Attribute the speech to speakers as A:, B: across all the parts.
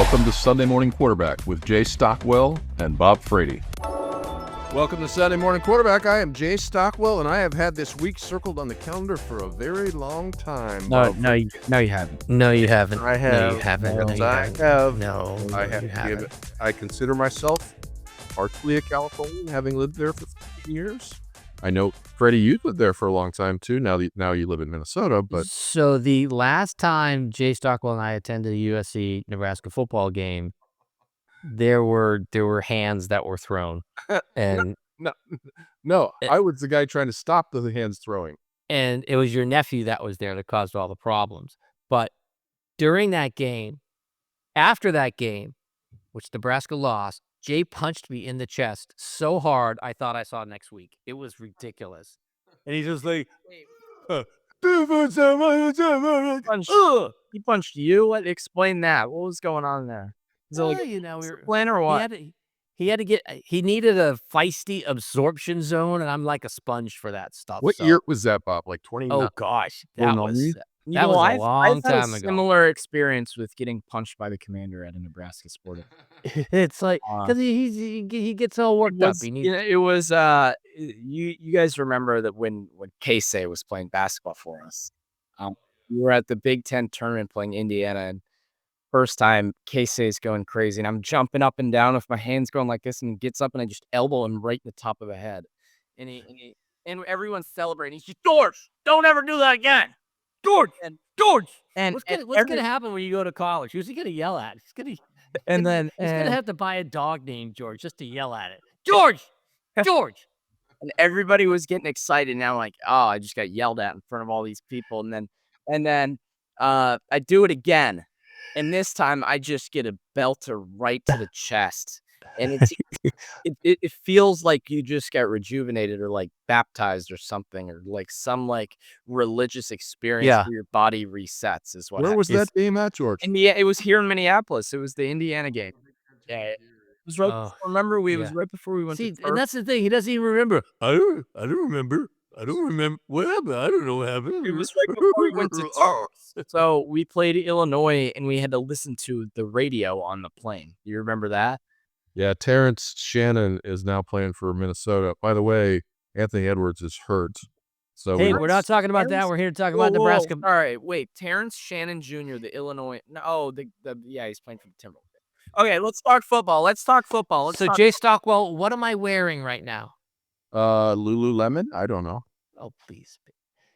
A: Welcome to Sunday Morning Quarterback with Jay Stockwell and Bob Frady.
B: Welcome to Sunday Morning Quarterback. I am Jay Stockwell, and I have had this week circled on the calendar for a very long time.
C: No, you haven't.
D: No, you haven't.
B: I have.
D: No, you haven't.
B: No,
D: No, you
B: I
D: haven't.
B: have.
D: No,
B: I
D: you
B: have to
D: haven't.
B: give it. I consider myself partially a Californian, having lived there for 15 years. I know, Freddie, you lived there for a long time too. Now you live in Minnesota, but
D: So the last time Jay Stockwell and I attended a USC Nebraska football game, there were hands that were thrown, and
B: no, I was the guy trying to stop the hands throwing.
D: and it was your nephew that was there that caused all the problems. But during that game, after that game, which Nebraska lost, Jay punched me in the chest so hard I thought I saw next week. It was ridiculous. And he's just like,
C: He punched you? What? Explain that. What was going on there? Is it like
D: we were
C: plan or what?
D: he needed a feisty absorption zone, and I'm like a sponge for that stuff.
B: What
D: so-
B: year was that, Bob? Like 29?
D: Oh gosh,
B: Well,
D: that
B: no,
D: was
B: me-
D: that was a long
C: I've had
D: time
C: a
D: ago.
C: similar experience with getting punched by the commander at a Nebraska sport.
D: It's like because he gets all worked up. He needs
C: It was you guys remember that when Casey was playing basketball for us, we were at the Big Ten tournament playing Indiana, and first time Casey's going crazy, and I'm jumping up and down with my hands going like this, and he gets up and I just elbow him right in the top of the head, and everyone's celebrating. He's just, George, don't ever do that again, George, and
D: what's gonna happen when you go to college? Who's he gonna yell at? He's gonna have to buy a dog named George just to yell at it. George.
C: and everybody was getting excited. And I'm like, oh, I just got yelled at in front of all these people. And then I do it again. And this time I just get a belter right to the chest. And it feels like you just got rejuvenated or like baptized or something, or like some like religious experience where your body resets is what
B: Where was
C: happened.
B: that game at, George?
C: It was here in Minneapolis. It was the Indiana game. Yeah. It was right.
D: Oh,
C: Remember, it was
D: yeah.
C: right before we went
D: See,
C: to
D: and that's the thing. He doesn't even remember.
E: I don't remember. I don't remember what happened. I don't know what happened.
C: It was right before we went to So we played Illinois, and we had to listen to the radio on the plane. You remember that?
B: Yeah, Terrence Shannon is now playing for Minnesota. By the way, Anthony Edwards is hurt. So
D: Hey, we're not talking about that. We're here to talk about Nebraska.
C: All right, wait. Terrence Shannon Jr., the Illinois. No, he's playing for the Timberwolves. Okay, let's talk football.
D: So Jay Stockwell, what am I wearing right now?
B: Lululemon? I don't know.
D: Oh, please.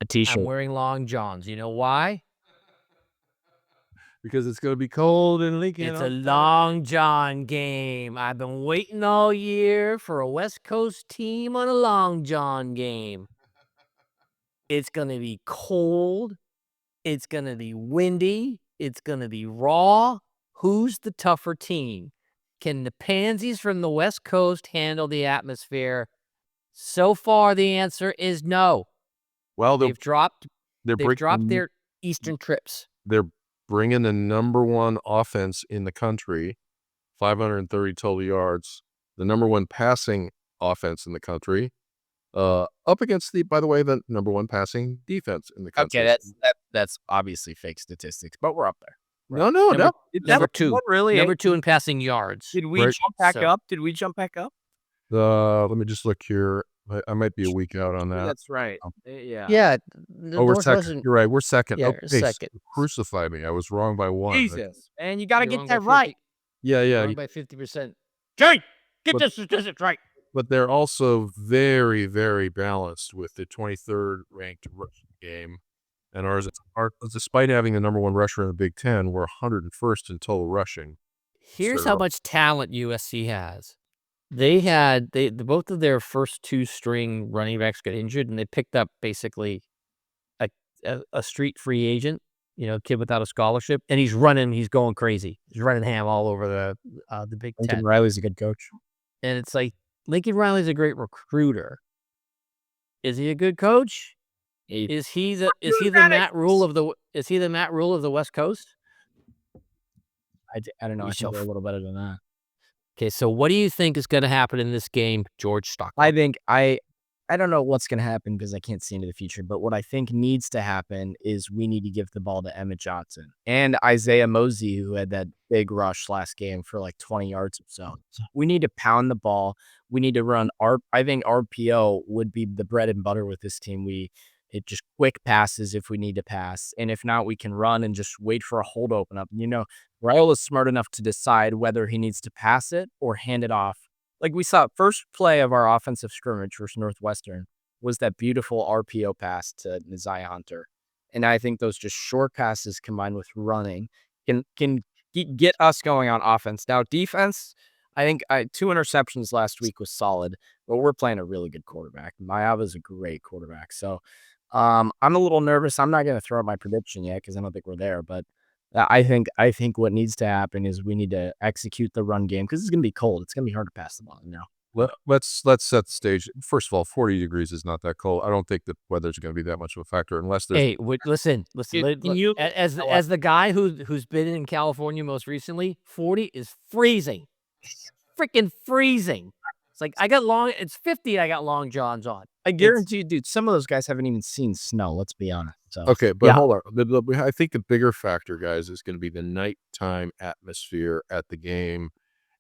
C: a T-shirt.
D: I'm wearing long johns. You know why?
B: Because it's going to be cold in Lincoln.
D: It's a long john game. I've been waiting all year for a West Coast team on a long john game. It's going to be cold. It's going to be windy. It's going to be raw. Who's the tougher team? Can the pansies from the West Coast handle the atmosphere? So far, the answer is no.
B: Well,
D: They've dropped
B: they're
D: their Eastern trips.
B: They're bringing the number one offense in the country, 530 total yards, the number one passing offense in the country, up against by the way, the number one passing defense in the country.
C: Okay, that's obviously fake statistics, but we're up there.
B: No.
D: Number two.
C: What really?
D: Number two in passing yards.
C: Did we
B: Right.
C: jump back
D: So-
C: up? Did we jump back up?
B: Let me just look here. I might be a week out on that.
C: That's right. Yeah.
D: Yeah.
B: Oh, we're second. You're right. We're second.
D: Yeah,
B: Oh, hey,
D: second.
B: crucify me. I was wrong by one.
C: Jesus. And you got to
D: You're
C: get
D: wrong
C: that
D: by
C: right.
B: Yeah.
D: Wrong by 50%.
C: Jay, get
B: But-
C: the statistics right.
B: But they're also very, very balanced with the 23rd ranked rushing game. And ours, despite having the number one rusher in the Big Ten, we're 101st in total rushing.
D: Here's
B: So-
D: how much talent USC has. Both of their first two string running backs got injured, and they picked up basically a street free agent, kid without a scholarship, and he's going crazy. He's running ham all over the Big Ten.
C: Lincoln Riley's a good coach.
D: And it's like Lincoln Riley's a great recruiter. Is he a good coach? Is he the Matt Rule of the West Coast?
C: I don't know. I
D: He's
C: think
D: so
C: they're a little better than that.
D: Okay, so what do you think is going to happen in this game, George Stockton?
C: I think I I don't know what's going to happen because I can't see into the future, but what I think needs to happen is we need to give the ball to Emmett Johnson and Isaiah Mosey, who had that big rush last game for like 20 yards or so. We need to pound the ball. We need to run I think RPO would be the bread and butter with this team. It just quick passes if we need to pass. And if not, we can run and just wait for a hold open up. Raiola is smart enough to decide whether he needs to pass it or hand it off. Like we saw, first play of our offensive scrimmage versus Northwestern was that beautiful RPO pass to Neziah Hunter. And I think those just short passes combined with running can get us going on offense. Now, defense, I think 2 interceptions last week was solid, but we're playing a really good quarterback. Mayava's a great quarterback. So I'm a little nervous. I'm not going to throw out my prediction yet because I don't think we're there, but I think what needs to happen is we need to execute the run game because it's going to be cold. It's going to be hard to pass the ball now.
B: Let's set the stage. First of all, 40 degrees is not that cold. I don't think the weather's going to be that much of a factor unless there's.
D: Hey, listen. As the guy who's been in California most recently, 40 is freezing, freaking freezing. It's like it's 50. I got long johns on.
C: I guarantee you, dude, some of those guys haven't even seen snow. Let's be honest. So.
B: Okay, but hold on. I think the bigger factor, guys, is going to be the nighttime atmosphere at the game,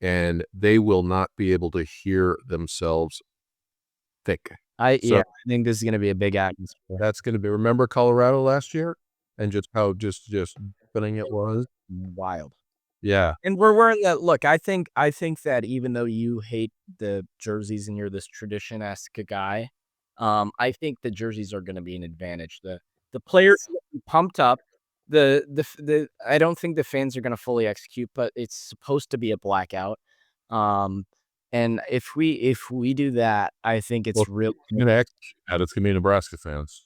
B: and they will not be able to hear themselves think.
C: I think this is going to be a big atmosphere.
B: That's going to be. Remember Colorado last year, and just how just spinning it was
C: wild.
B: Yeah,
C: and we're wearing that. Look, I think that even though you hate the jerseys and you're this tradition-esque guy, I think the jerseys are going to be an advantage. The players will be pumped up. I don't think the fans are going to fully execute, but it's supposed to be a blackout. And if we do that, I think it's real.
B: Going to execute that. It's going to be Nebraska fans.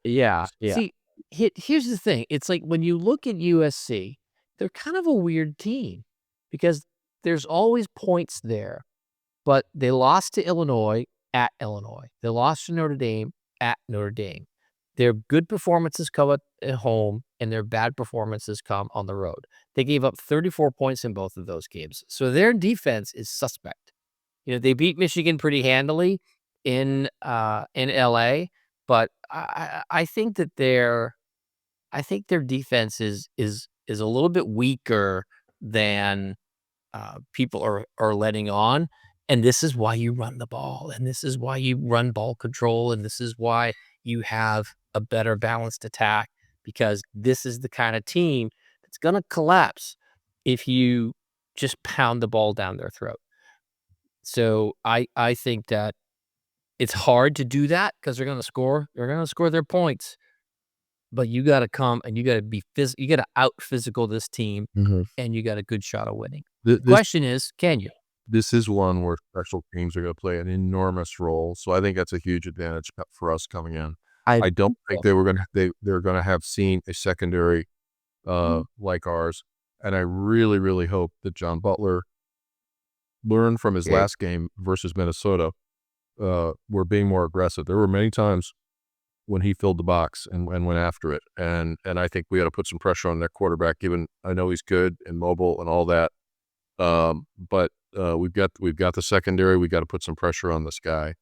C: Yeah.
D: See, here's the thing. It's like when you look at USC, they're kind of a weird team because there's always points there, but they lost to Illinois at Illinois. They lost to Notre Dame at Notre Dame. Their good performances come at home, and their bad performances come on the road. They gave up 34 points in both of those games. So their defense is suspect. They beat Michigan pretty handily in LA, but I think that their defense is a little bit weaker than people are letting on. And this is why you run the ball, and this is why you run ball control, and this is why you have a better balanced attack, because this is the kind of team that's going to collapse if you just pound the ball down their throat. So I think that it's hard to do that because they're going to score. They're going to score their points. But you got to come and you got to be you got to out physical this team, and you got a good shot of winning. The question is, can you?
B: This is one where special teams are going to play an enormous role. So I think that's a huge advantage for us coming in. I don't think they're going to have seen a secondary like ours, and I really, really hope that John Butler learned from his last game versus Minnesota. We're being more aggressive. There were many times when he filled the box and went after it, and I think we got to put some pressure on that quarterback. Given I know he's good and mobile and all that, but we've got the secondary. We got to put some pressure on this guy.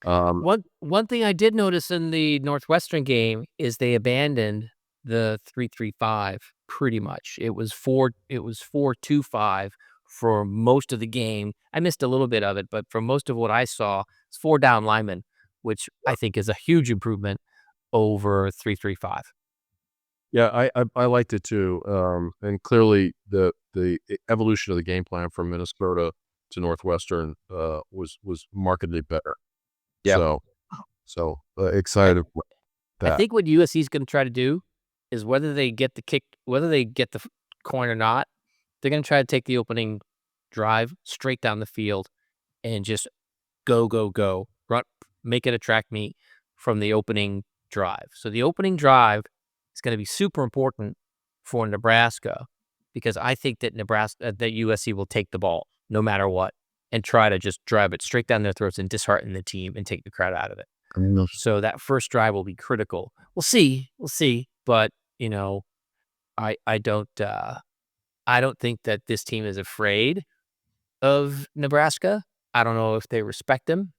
D: One thing I did notice in the Northwestern game is they abandoned the 3-3-5 pretty much. It was 4-2-5 for most of the game. I missed a little bit of it, but for most of what I saw, it's 4 down linemen, which I think is a huge improvement over 3-3-5.
B: Yeah, I liked it too. And clearly the evolution of the game plan from Minnesota to Northwestern was markedly better.
C: Yeah.
B: So excited about that.
D: I think what USC is going to try to do is whether they get the coin or not, they're going to try to take the opening drive straight down the field and just go, run, make it a track meet from the opening drive. So the opening drive is going to be super important for Nebraska because I think that USC will take the ball no matter what and try to just drive it straight down their throats and dishearten the team and take the crowd out of it. So that first drive will be critical. We'll see, but I don't think that this team is afraid of Nebraska. I don't know if they respect them,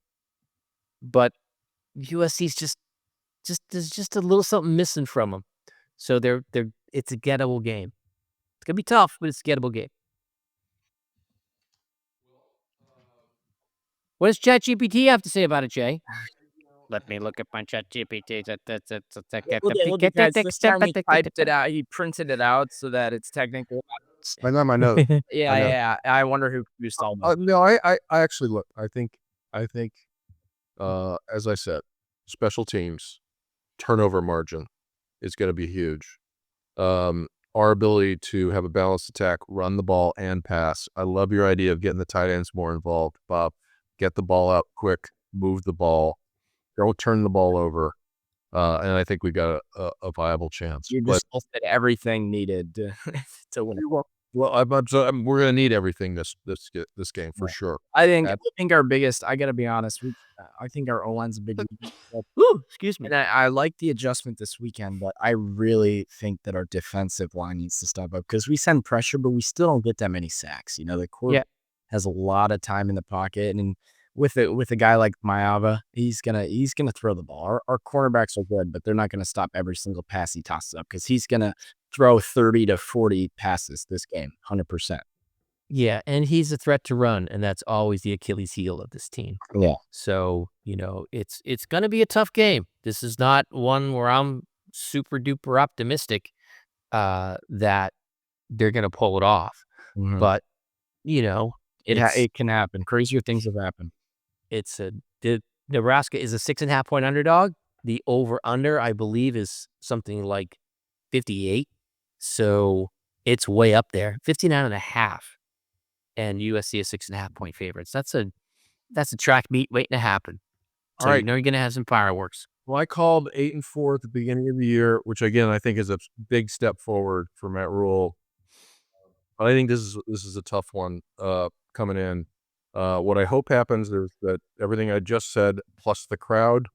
D: but USC's just there's just a little something missing from them. So it's a gettable game. It's gonna be tough, but it's a gettable game. What does ChatGPT have to say about it, Jay? Let me look at my ChatGPT.
C: Guys, this time he typed it out. He printed it out so that it's technically.
B: I know my note.
C: Yeah. I wonder who produced all that.
B: No, I actually look. I think, as I said, special teams turnover margin is going to be huge. Our ability to have a balanced attack, run the ball and pass. I love your idea of getting the tight ends more involved, Bob. Get the ball out quick, move the ball, don't turn the ball over, and I think we got a viable chance.
C: You just said everything needed to win.
B: Well, we're going to need everything this game for sure.
C: I think our biggest. I got to be honest. I think our O-line's a big.
D: Ooh, excuse me.
C: And I like the adjustment this weekend, but I really think that our defensive line needs to step up because we send pressure, but we still don't get that many sacks. The quarterback has a lot of time in the pocket, and with a guy like Maava, he's gonna throw the ball. Our cornerbacks are good, but they're not gonna stop every single pass he tosses up because he's gonna throw 30 to 40 passes this game, 100%.
D: Yeah, and he's a threat to run, and that's always the Achilles heel of this team.
C: Yeah.
D: So, it's going to be a tough game. This is not one where I'm super duper optimistic that they're going to pull it off.
C: Mm-hmm.
D: But,
C: it can happen. Crazier things have happened.
D: Nebraska is a 6.5 point underdog. The over-under, I believe, is something like 58. So it's way up there, 59.5. And USC is 6.5 point favorites. That's a track meet waiting to happen. So
B: All right.
D: you're going to have some fireworks.
B: Well, I called 8-4 at the beginning of the year, which again I think is a big step forward for Matt Rule. But I think this is a tough one coming in. What I hope happens is that everything I just said plus the crowd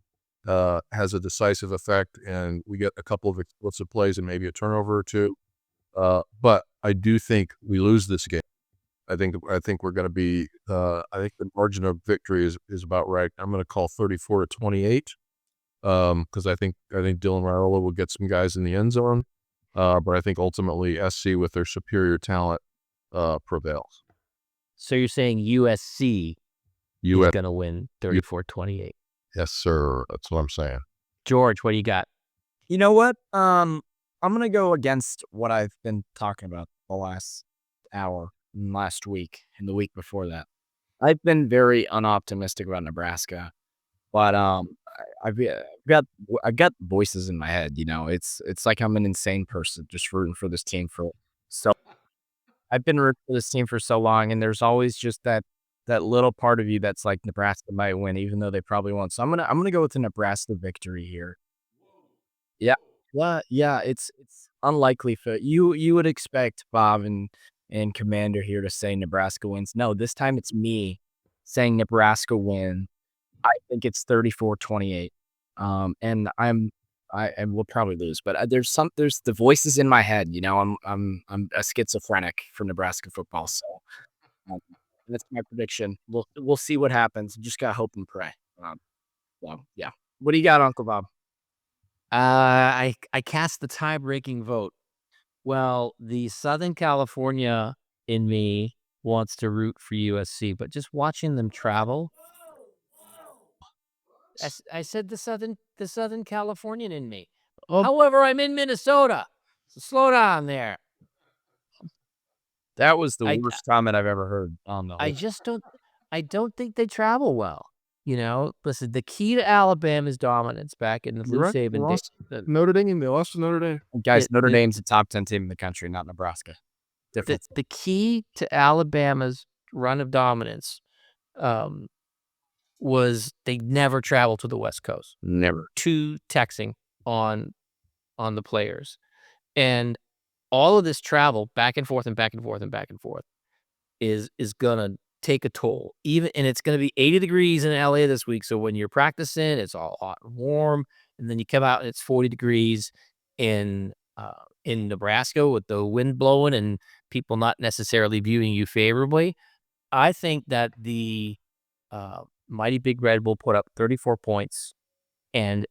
B: has a decisive effect, and we get a couple of explosive plays and maybe a turnover or two. But I do think we lose this game. I think we're going to be. I think the margin of victory is about right. I'm going to call 34-28 because I think Dylan Raiola will get some guys in the end zone. But I think ultimately SC with their superior talent prevails.
D: So you're saying USC is going to win 34-28.
B: Yes, sir. That's what I'm saying.
D: George, what do you got?
C: You know what? I'm going to go against what I've been talking about the last hour, last week, and the week before that. I've been very unoptimistic about Nebraska, but I've got voices in my head. It's like I'm an insane person just rooting for this team I've been rooting for this team for so long, and there's always just that little part of you that's like Nebraska might win, even though they probably won't. So I'm gonna go with the Nebraska victory here. Yeah, it's unlikely for you would expect Bob and Commander here to say Nebraska wins. No, this time it's me saying Nebraska win. I think it's 34-28. And I will probably lose, but there's the voices in my head. I'm a schizophrenic for Nebraska football, so that's my prediction. We'll see what happens. Just gotta hope and pray. Yeah. What do you got, Uncle Bob?
D: I cast the tie-breaking vote. Well, the Southern California in me wants to root for USC, but just watching them travel. I said the Southern Californian in me. However, I'm in Minnesota. So slow down there.
C: That was the worst comment I've ever heard on the whole.
D: I don't think they travel well. Listen, the key to Alabama's dominance back in the Blue Saban days.
B: Notre Dame, they lost to Notre Dame.
C: Guys, Notre Dame's a top 10 team in the country, not Nebraska.
D: The key to Alabama's run of dominance was they never traveled to the West Coast.
C: Never.
D: Too taxing on the players. And all of this travel back and forth and back and forth and back and forth is gonna take a toll. And it's gonna be 80 degrees in LA this week. So when you're practicing, it's all hot and warm, and then you come out and it's 40 degrees in Nebraska with the wind blowing and people not necessarily viewing you favorably. I think that the Mighty Big Red will put up 34 points and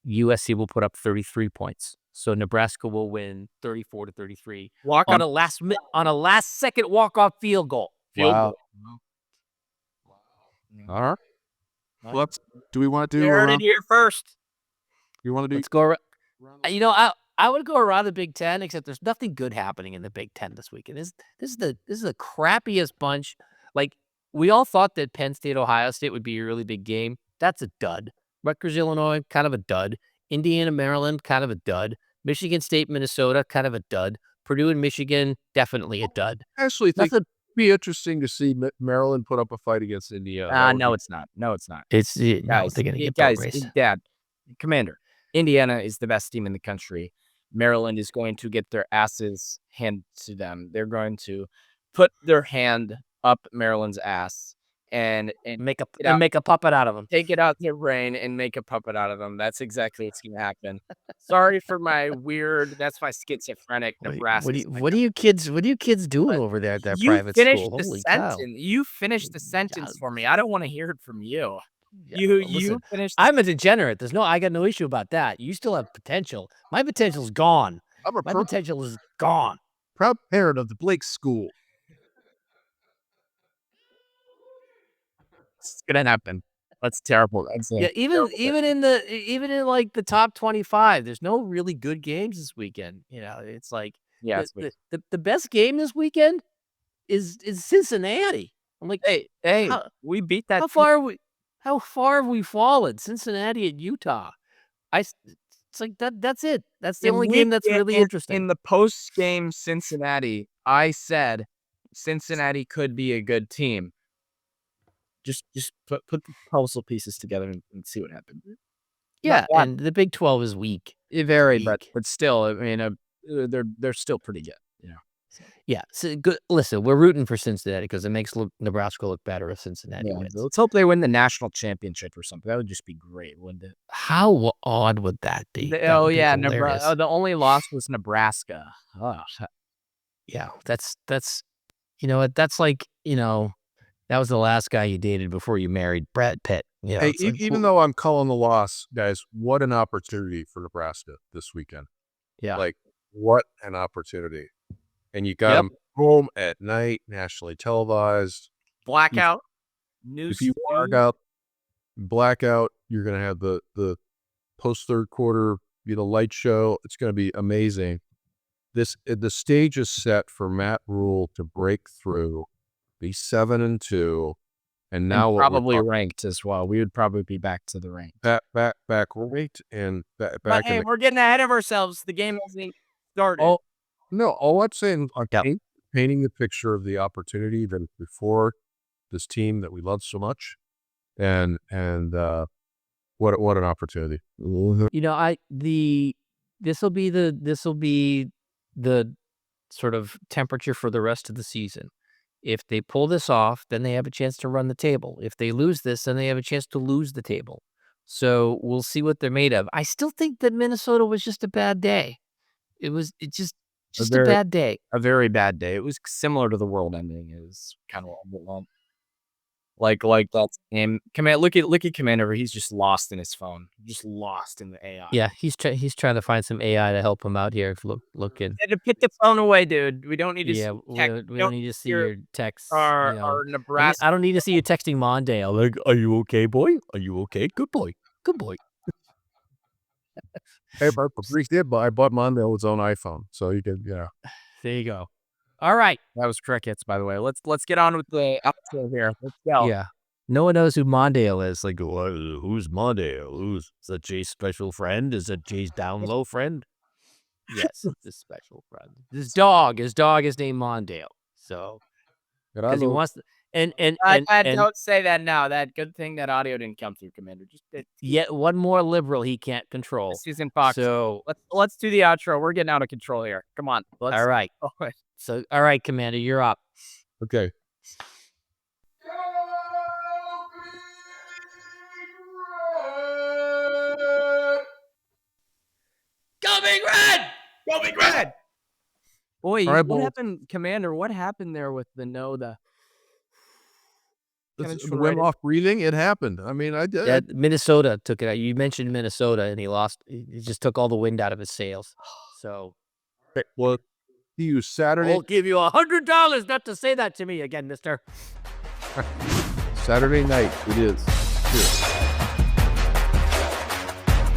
D: USC will put up 33 points. So Nebraska will win 34-33 on a last second walk-off field goal.
C: Wow.
B: All right. Well, do we want to do
D: You heard it here first.
B: You want to do?
D: Let's go. I would go around the Big Ten, except there's nothing good happening in the Big Ten this weekend. This is the crappiest bunch. Like, we all thought that Penn State, Ohio State would be a really big game. That's a dud. Rutgers, Illinois, kind of a dud. Indiana, Maryland, kind of a dud. Michigan State, Minnesota, kind of a dud. Purdue and Michigan, definitely a dud.
B: I actually think it'd be interesting to see Maryland put up a fight against Indiana.
C: No, it's not. No, it's not.
D: It's
C: guys,
D: they're gonna get
C: guys, Dad, Commander. Indiana is the best team in the country. Maryland is going to get their asses handed to them. They're going to put their hand up Maryland's ass and
D: make a puppet out of them.
C: Take it out their brain and make a puppet out of them. That's exactly what's going to happen. Sorry for my weird. That's my schizophrenic Nebraska.
D: What are you kids doing over there at that private school? Holy cow.
C: You finished the sentence for me. I don't want to hear it from you.
D: Yeah,
C: you finished.
D: I'm a degenerate. I got no issue about that. You still have potential. My potential's gone. My potential is gone.
B: Proud parent of the Blake School.
C: It's gonna happen. That's terrible.
D: Even in like the top 25, there's no really good games this weekend. It's like the best game this weekend is Cincinnati. I'm like,
C: hey, we beat that.
D: How far have we fallen? Cincinnati at Utah. It's like that's it. That's the only game that's really interesting.
C: In the post-game Cincinnati, I said Cincinnati could be a good team. Just put the puzzle pieces together and see what happens.
D: Yeah, and the Big 12 is weak.
C: Very, but still, I mean, they're still pretty good.
D: Yeah. So good. Listen, we're rooting for Cincinnati because it makes Nebraska look better if Cincinnati wins.
C: Let's hope they win the national championship or something. That would just be great, wouldn't it?
D: How odd would that be?
C: Nebraska. The only loss was Nebraska. Oh.
D: Yeah, that's that's like that was the last guy you dated before you married Brad Pitt. Yeah.
B: Hey, even though I'm calling the loss, guys, what an opportunity for Nebraska this weekend.
D: Yeah.
B: Like, what an opportunity. And you got them home at night, nationally televised.
C: Blackout.
B: If you blackout, you're going to have the post-third quarter, light show. It's going to be amazing. The stage is set for Matt Rule to break through, be 7-2, and now
C: probably ranked as well. We would probably be back to the rank.
B: Back ranked and back.
C: But hey, we're getting ahead of ourselves. The game hasn't started.
B: No, all I'm saying, painting the picture of the opportunity that before this team that we love so much, and what an opportunity.
D: This will be the sort of temperature for the rest of the season. If they pull this off, then they have a chance to run the table. If they lose this, then they have a chance to lose the table. So we'll see what they're made of. I still think that Minnesota was just a bad day. It's just a bad day.
C: A very bad day. It was similar to the world ending. It was kind of like that game. Look at Commander. He's just lost in his phone. Just lost in the AI.
D: Yeah, he's trying to find some AI to help him out here. Looking.
C: Put the phone away, dude. We don't need to.
D: Yeah, we don't need to see your texts.
C: Our Nebraska.
D: I don't need to see you texting Mondale. Like, are you okay, boy? Are you okay? Good boy. Good boy.
B: Hey, I bought Mondale his own iPhone, so you can,
D: There you go. All right.
C: That was crickets, by the way. Let's get on with the outro here. Let's go.
D: Yeah. No one knows who Mondale is. Like, who's Mondale? Is that Jay's special friend? Is that Jay's down low friend? Yes, it's a special friend. His dog is named Mondale. So, because he wants to. And
C: don't say that now. That good thing that audio didn't come through, Commander.
D: Yet one more liberal he can't control.
C: Susan Fox.
D: So
C: let's do the outro. We're getting out of control here. Come on.
D: All right. So all right, Commander, you're up.
B: Okay.
C: Go Big Red! Go Big Red! Boy,
B: right,
C: what happened, Commander? What happened there with the
B: The Wim Hof breathing, it happened. I mean, I did.
D: Yeah, Minnesota took it out. You mentioned Minnesota, and he lost. He just took all the wind out of his sails. So,
B: Well, see you Saturday.
D: I'll give you $100 not to say that to me again, mister.
B: Saturday night it is. Cheers.